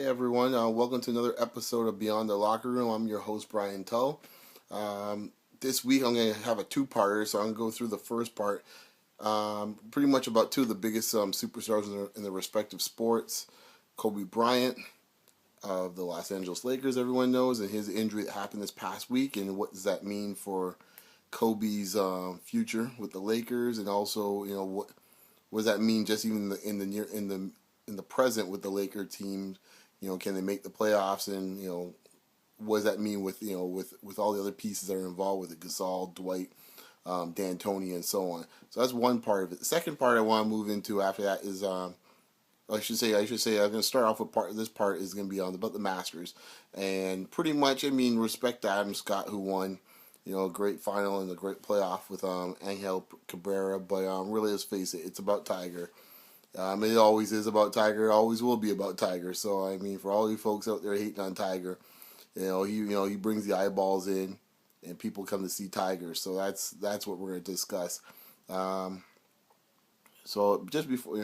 everyone, welcome to another episode of Beyond the Locker Room. I'm your host, Brian Tull. This week I'm going to have a two-parter, so I'm going to go through the first part, pretty much about two of the biggest superstars in their respective sports. Kobe Bryant of the Los Angeles Lakers, everyone knows, and his injury that happened this past week, and what does that mean for Kobe's future with the Lakers, and also, what does that mean just even in the present with the Laker team? Can they make the playoffs? And what does that mean with with all the other pieces that are involved with it? Gasol, Dwight, D'Antoni, and so on. So that's one part of it. The second part I want to move into after that is I should say I'm going to start off with this part is going to be about the Masters, and pretty much respect to Adam Scott, who won a great final and a great playoff with Angel Cabrera, but really, let's face it, it's about Tiger. It always is about Tiger. It always will be about Tiger. So for all you folks out there hating on Tiger, he brings the eyeballs in, and people come to see Tiger. So that's what we're going to discuss. So just before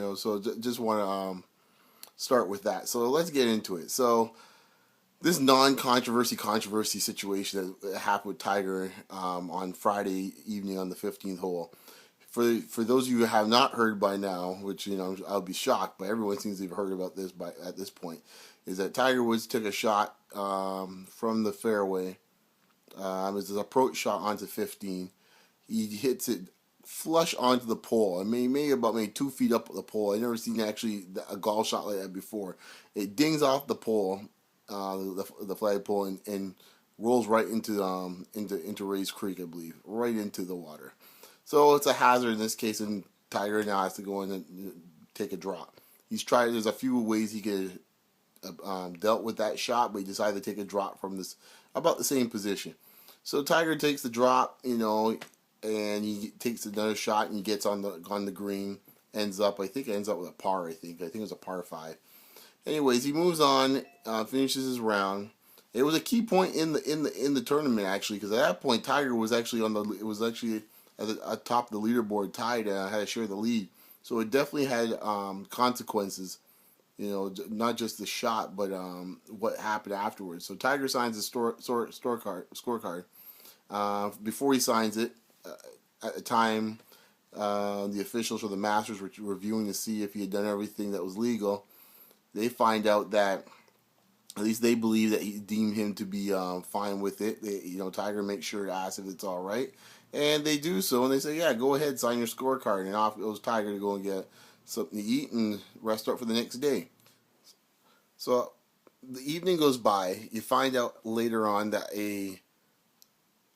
just want to start with that. So let's get into it. So this controversy situation that happened with Tiger on Friday evening on the 15th hole. For those of you who have not heard by now, which I'll be shocked, but everyone seems to have heard about this at this point, is that Tiger Woods took a shot from the fairway. It was an approach shot onto 15. He hits it flush onto the pole. Maybe about 2 feet up the pole. I've never seen actually a golf shot like that before. It dings off the pole, the flagpole, and rolls right into Rays Creek, I believe, right into the water. So it's a hazard in this case, and Tiger now has to go in and take a drop. He's tried. There's a few ways he could dealt with that shot, but he decided to take a drop from this about the same position. So Tiger takes the drop, and he takes another shot, and he gets on the green. Ends up with a par. I think it was a par 5. Anyways, he moves on, finishes his round. It was a key point in the tournament actually, because at that point Tiger was actually at the top of the leaderboard, tied, and had to share the lead. So it definitely had consequences, not just the shot, but what happened afterwards. So Tiger signs his scorecard. Before he signs it, at the time, the officials for the Masters were reviewing to see if he had done everything that was legal. They find out that, at least they believe that he deemed him to be fine with it. Tiger makes sure to ask if it's all right. And they do so, and they say, yeah, go ahead, sign your scorecard. And off goes Tiger to go and get something to eat and rest up for the next day. So the evening goes by. You find out later on that a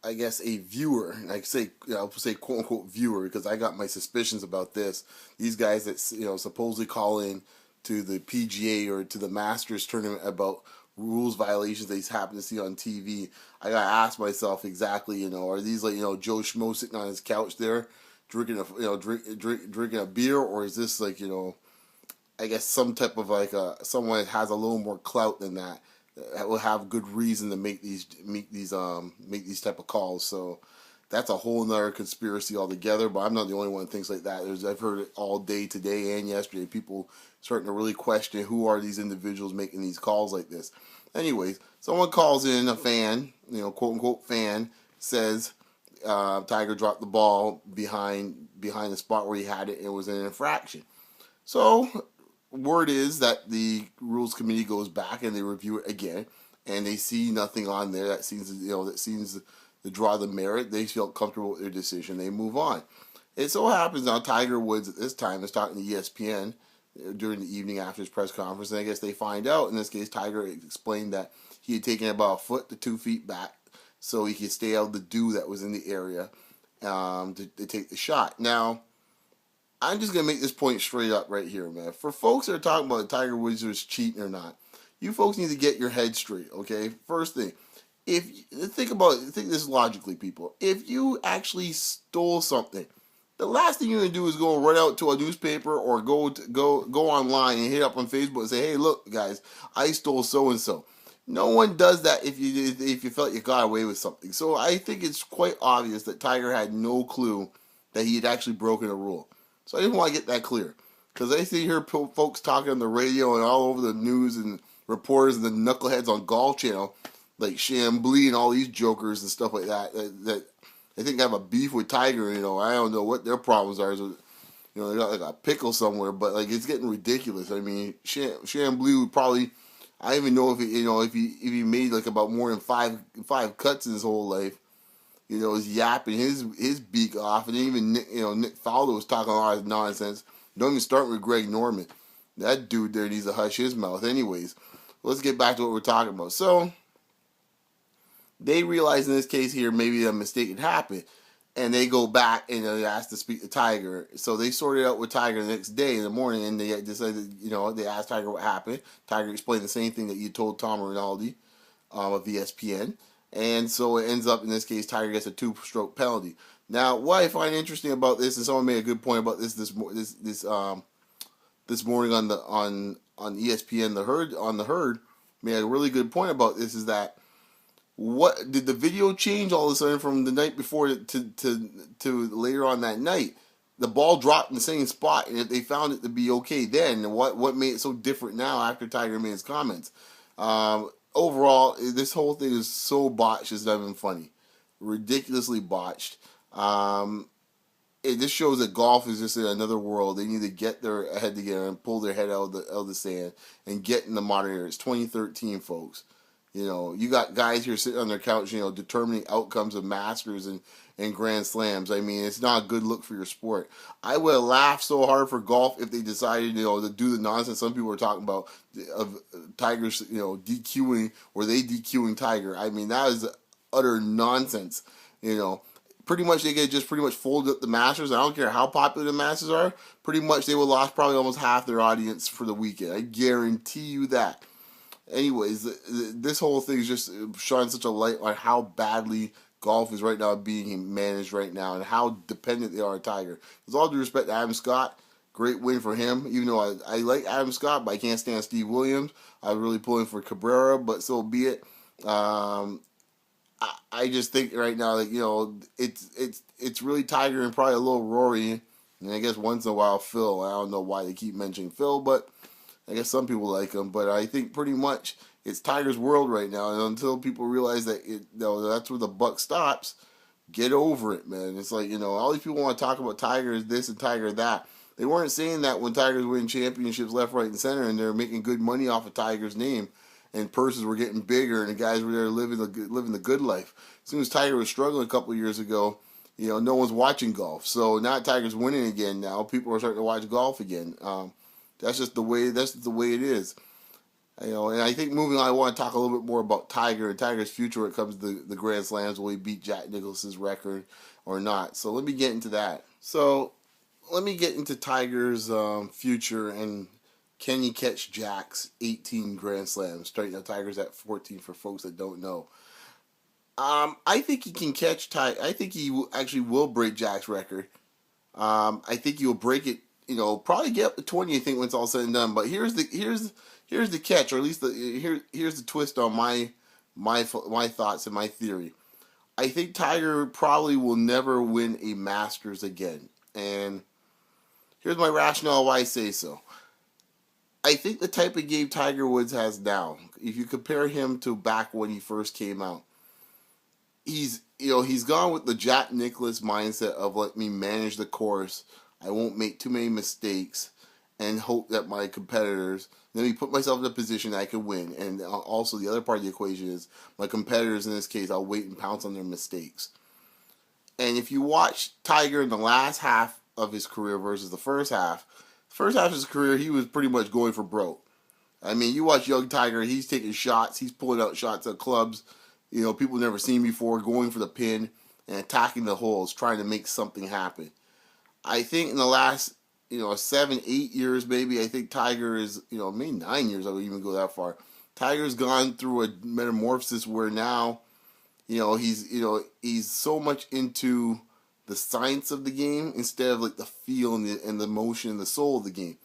viewer, and I'll say quote unquote viewer, because I got my suspicions about this. These guys that supposedly call in to the PGA or to the Masters tournament about rules violations they happen to see on TV. I gotta ask myself exactly, are these like Joe Schmo sitting on his couch there, drinking a beer, or is this like some type of someone that has a little more clout than that will have good reason to make these type of calls. So that's a whole nother conspiracy altogether. But I'm not the only one that thinks like that. I've heard it all day today and yesterday. People starting to really question who are these individuals making these calls like this. Anyways, someone calls in, a fan, quote unquote fan, says Tiger dropped the ball behind the spot where he had it, and it was an infraction. So word is that the rules committee goes back and they review it again, and they see nothing on there that seems to draw the merit. They feel comfortable with their decision. They move on. It so happens now Tiger Woods at this time is talking to ESPN during the evening after his press conference, and I guess they find out, in this case, Tiger explained that he had taken about 1 foot to 2 feet back so he could stay out of the dew that was in the area to take the shot. Now, I'm just going to make this point straight up right here, man. For folks that are talking about Tiger Woods was cheating or not, you folks need to get your head straight, okay? First thing, think this logically, people. If you actually stole something, the last thing you're gonna do is go run out to a newspaper or go online and hit up on Facebook and say, "Hey, look, guys, I stole so and so." No one does that if you felt you got away with something. So I think it's quite obvious that Tiger had no clue that he had actually broken a rule. So I just want to get that clear, because I see here folks talking on the radio and all over the news and reporters and the knuckleheads on Golf Channel, like Chambly and all these jokers and stuff like that I think have a beef with Tiger. I don't know what their problems are. So, they got like a pickle somewhere, but like it's getting ridiculous. I mean, Chambly would probably, I don't even know if he made like about more than five cuts in his whole life. Is yapping his beak off, and then even Nick Faldo was talking a lot of nonsense. Don't even start with Greg Norman. That dude there needs to hush his mouth. Anyways, let's get back to what we're talking about. So they realize in this case here maybe a mistake had happened, and they go back and they ask to speak to Tiger. So they sorted out with Tiger the next day in the morning, and they decided, they asked Tiger what happened. Tiger explained the same thing that you told Tom Rinaldi of ESPN. And so it ends up, in this case, Tiger gets a 2-stroke penalty. Now, what I find interesting about this, and someone made a good point about this morning on ESPN, the herd made a really good point about this, is that what did the video change all of a sudden from the night before to later on that night? The ball dropped in the same spot, and if they found it to be okay then, what made it so different now after Tiger made his comments? Overall, this whole thing is so botched, it's not even funny. Ridiculously botched. This shows that golf is just in another world. They need to get their head together and pull their head out of the sand and get in the modern era. It's 2013, folks. You got guys here sitting on their couch, determining outcomes of Masters and Grand Slams. I mean, it's not a good look for your sport. I would have laughed so hard for golf if they decided, to do the nonsense some people are talking about of Tiger's, DQing, or they DQing Tiger. I mean, that is utter nonsense. Pretty much they could just pretty much fold up the Masters. I don't care how popular the Masters are. Pretty much they would have lost probably almost half their audience for the weekend. I guarantee you that. Anyways, this whole thing is just shining such a light on how badly golf is right now being managed right now, and how dependent they are on Tiger. With all due respect to Adam Scott, great win for him. Even though I like Adam Scott, but I can't stand Steve Williams. I was really pulling for Cabrera, but so be it. I just think right now that it's really Tiger and probably a little Rory, and I guess once in a while Phil. I don't know why they keep mentioning Phil, but I guess some people like him, but I think pretty much it's Tiger's world right now. And until people realize that that's where the buck stops, get over it, man. It's like, all these people want to talk about Tiger is this and Tiger that. They weren't saying that when Tiger's winning championships left, right, and center, and they're making good money off of Tiger's name, and purses were getting bigger, and the guys were there living the good life. As soon as Tiger was struggling a couple of years ago, no one's watching golf. So now Tiger's winning again. Now people are starting to watch golf again. That's just the way it is. And I think moving on, I want to talk a little bit more about Tiger and Tiger's future when it comes to the Grand Slams. Will he beat Jack Nicklaus's record or not? So let me get into that. So let me get into Tiger's future, and can he catch Jack's 18 Grand Slams? Right now, Tiger's at 14 for folks that don't know. I think he can catch Tiger. I think he actually will break Jack's record. I think he will break it. Probably get up to 20. I think when it's all said and done. But here's the catch, or at least here's the twist on my thoughts and my theory. I think Tiger probably will never win a Masters again, and here's my rationale why I say so. I think the type of game Tiger Woods has now, if you compare him to back when he first came out, he's gone with the Jack Nicklaus mindset of let me manage the course. I won't make too many mistakes and hope that my competitors, let me put myself in a position that I can win. And also the other part of the equation is my competitors, in this case, I'll wait and pounce on their mistakes. And if you watch Tiger in the last half of his career versus the first half of his career, he was pretty much going for broke. I mean, you watch young Tiger, he's taking shots, he's pulling out shots at clubs, people never seen before, going for the pin and attacking the holes, trying to make something happen. I think in the last, 7, 8 years, maybe, I think Tiger is, maybe 9 years, I would even go that far. Tiger's gone through a metamorphosis where now, he's so much into the science of the game instead of like the feel and the motion and the soul of the game.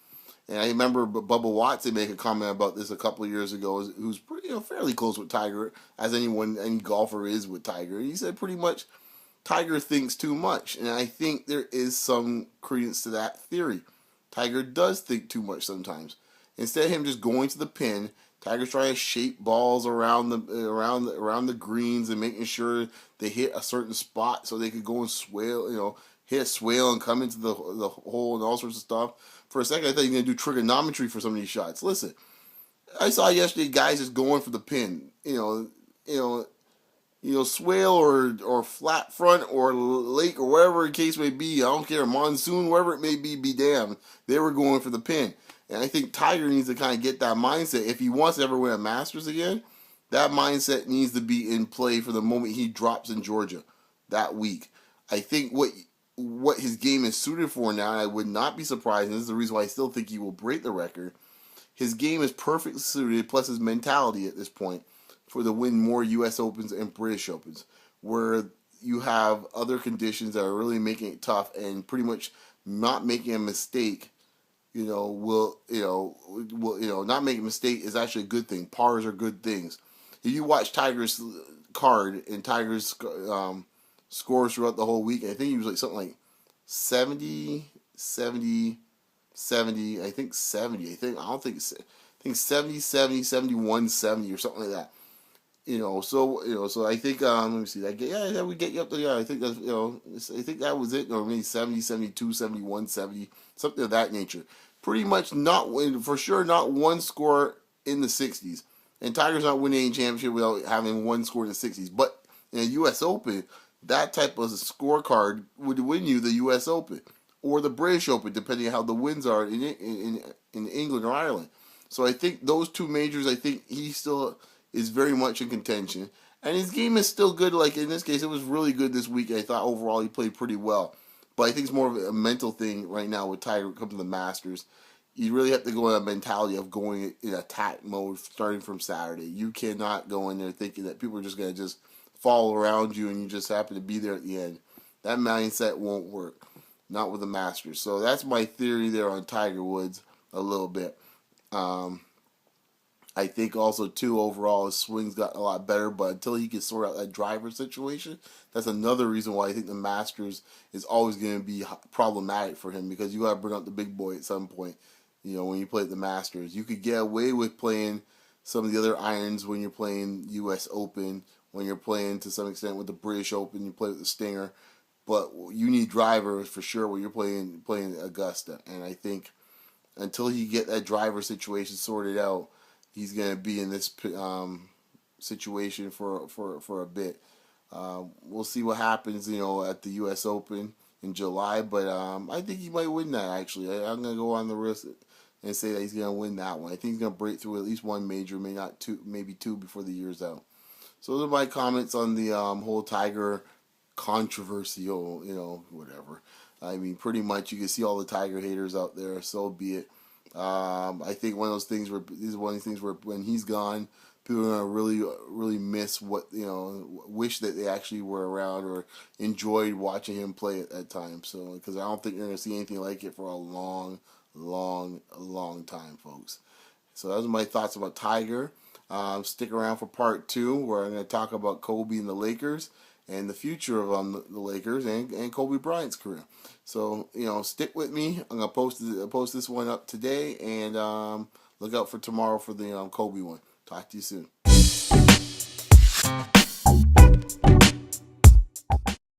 And I remember Bubba Watson make a comment about this a couple of years ago, who's pretty, fairly close with Tiger, as any golfer is with Tiger. He said pretty much Tiger thinks too much, and I think there is some credence to that theory. Tiger does think too much sometimes. Instead of him just going to the pin, Tiger's trying to shape balls around the greens and making sure they hit a certain spot so they could go and swale, hit a swale and come into the hole and all sorts of stuff. For a second, I thought you were gonna do trigonometry for some of these shots. Listen, I saw yesterday guys just going for the pin. Swale or flat front or lake or whatever the case may be. I don't care, monsoon, wherever it may be damned. They were going for the pin. And I think Tiger needs to kind of get that mindset. If he wants to ever win a Masters again, that mindset needs to be in play for the moment he drops in Georgia that week. I think what his game is suited for now, and I would not be surprised, and this is the reason why I still think he will break the record, his game is perfectly suited, plus his mentality at this point, for to win more U.S. Opens and British Opens, where you have other conditions that are really making it tough, and pretty much not making a mistake, not making a mistake is actually a good thing. Pars are good things. If you watch Tiger's card and Tiger's scores throughout the whole week, I think he was like something like 70, 70, 70, I think 70, I think 70, 70, 71, 70 or something like that. So I think, let me see, that would get you up to, I think that's, I think that was it, or maybe 70, 72, 71, 70, something of that nature. Pretty much for sure not one score in the 60s. And Tiger's not winning any championship without having one score in the 60s. But in a U.S. Open, that type of scorecard would win you the U.S. Open or the British Open, depending on how the wins are in England or Ireland. So I think those two majors, I think he still is very much in contention. And his game is still good. Like in this case, it was really good this week. I thought overall he played pretty well. But I think it's more of a mental thing right now with Tiger when it comes to the Masters. You really have to go in a mentality of going in attack mode starting from Saturday. You cannot go in there thinking that people are just going to just follow around you and you just happen to be there at the end. That mindset won't work. Not with the Masters. So that's my theory there on Tiger Woods a little bit. I think also, too, overall, his swing's got a lot better, but until he can sort out that driver situation, that's another reason why I think the Masters is always going to be problematic for him, because you got to bring out the big boy at some point, when you play at the Masters. You could get away with playing some of the other irons when you're playing U.S. Open, when you're playing, to some extent, with the British Open, you play with the Stinger, but you need drivers for sure when you're playing Augusta, and I think until he get that driver situation sorted out, he's going to be in this situation for a bit. We'll see what happens, at the U.S. Open in July. But I think he might win that, actually. I'm going to go on the risk and say that he's going to win that one. I think he's going to break through at least one major, maybe two before the year's out. So those are my comments on the whole Tiger controversy, whatever. I mean, pretty much you can see all the Tiger haters out there, so be it. I think one of those things where when he's gone, people are gonna really miss wish that they actually were around or enjoyed watching him play at that time. So, because I don't think you're gonna see anything like it for a long time, folks. So those are my thoughts about Tiger. Stick around for part 2, where I'm gonna talk about Kobe and the Lakers and the future of the Lakers and Kobe Bryant's career. So, stick with me. I'm going to post this one up today, and look out for tomorrow for the Kobe one. Talk to you soon.